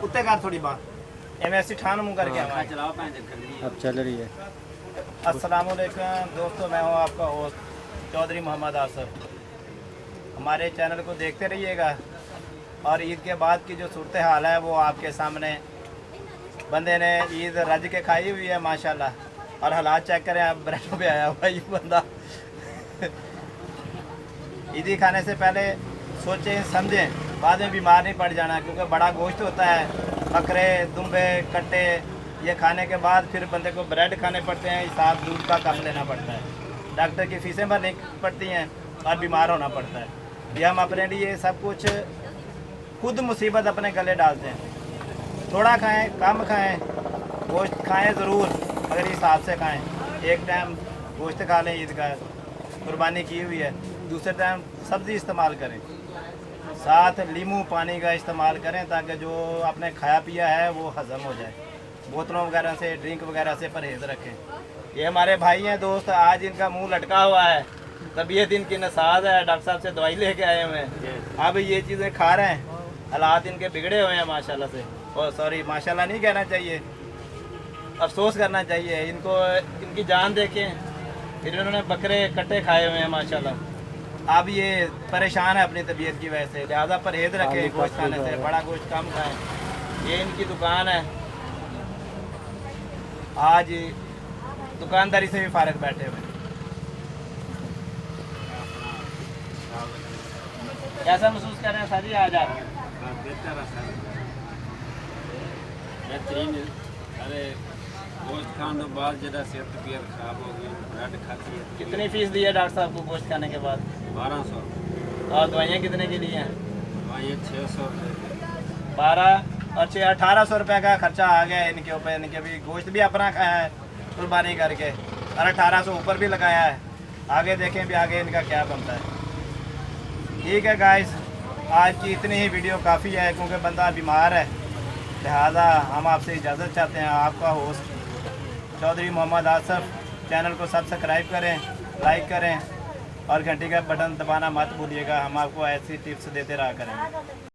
उत्ते कर थोड़ी बात एमएससी ठान मुँह करके अब चल रही है। अस्सलाम वालेकुम दोस्तों, मैं हूँ आपका होस्ट चौधरी मोहम्मद आसफ। हमारे चैनल को देखते रहिएगा और ईद के बाद की जो सूरत हाल है वो आपके सामने। बंदे ने ईद रज के खाई हुई है माशाल्लाह, और हालात चेक करें, आप ब्रेड पे आया हुआ ये बंदा। ईदी खाने से पहले सोचें समझें, बाद में बीमार नहीं पड़ जाना, क्योंकि बड़ा गोश्त होता है, बकरे दुम्बे कट्टे, ये खाने के बाद फिर बंदे को ब्रेड खाने पड़ते हैं, हिसाब दूध का कम लेना पड़ता है, डॉक्टर की फीसें भरनी पड़ती हैं और बीमार होना पड़ता है। ये हम अपने लिए सब कुछ खुद मुसीबत अपने गले डालते हैं। थोड़ा खाएं, कम खाएं, गोश्त खाएं ज़रूर, मगर हिसाब से खाएं। एक टाइम गोश्त खा लें, ईद का कुर्बानी की हुई है, दूसरे टाइम सब्ज़ी इस्तेमाल करें, साथ नींबू पानी का इस्तेमाल करें, ताकि जो आपने खाया पिया है वो हज़म हो जाए। बोतलों वगैरह से, ड्रिंक वगैरह से परहेज़ रखें। ये हमारे भाई हैं दोस्त, आज इनका मुंह लटका हुआ है, तबीयत इनकी नसाज है, डॉक्टर साहब से दवाई लेके आए हुए हैं, अब ये चीज़ें खा रहे हैं, हालात इनके बिगड़े हुए हैं माशाल्लाह से। और सॉरी, माशाल्लाह नहीं कहना चाहिए, अफसोस करना चाहिए। इनको इनकी जान देखें, फिर इन्होंने बकरे कट्टे खाए हुए हैं माशाल्लाह। अब ये परेशान है अपनी तबीयत की वजह से, लिहाजा परहेज़ रखें गोश्त खाने से, बड़ा गोश्त कम खाएं। ये इनकी दुकान है, आज दुकानदारी से भी फारग बैठे हुए हैं। कैसा महसूस कर रहे हैं सर जी आज आप? बेहतरीन। अरे गोश्त खाने के बाद जरा सेहत तबीयत खराब हो गई, ब्रेड खाती है। कितनी फीस दी है डॉक्टर साहब को गोश्त खाने के बाद? 1200। और दवाइयाँ कितने की ली हैं? ये 600 रुपये। 12 और 6 1800 रुपये का खर्चा आ गया है इनके ऊपर। इनके भी गोश्त भी अपना खाया है कुर्बानी करके, और 1800 ऊपर भी लगाया है। आगे देखें भी आगे इनका क्या बनता है। ठीक है गाइस, आज की इतनी ही वीडियो काफ़ी है, क्योंकि बंदा बीमार है, लिहाजा हम आपसे इजाज़त चाहते हैं। आपका होस्ट चौधरी मोहम्मद आसफ। चैनल को सब्सक्राइब करें, लाइक करें और घंटी का बटन दबाना मत भूलिएगा। हम आपको ऐसी टिप्स देते रहा करेंगे।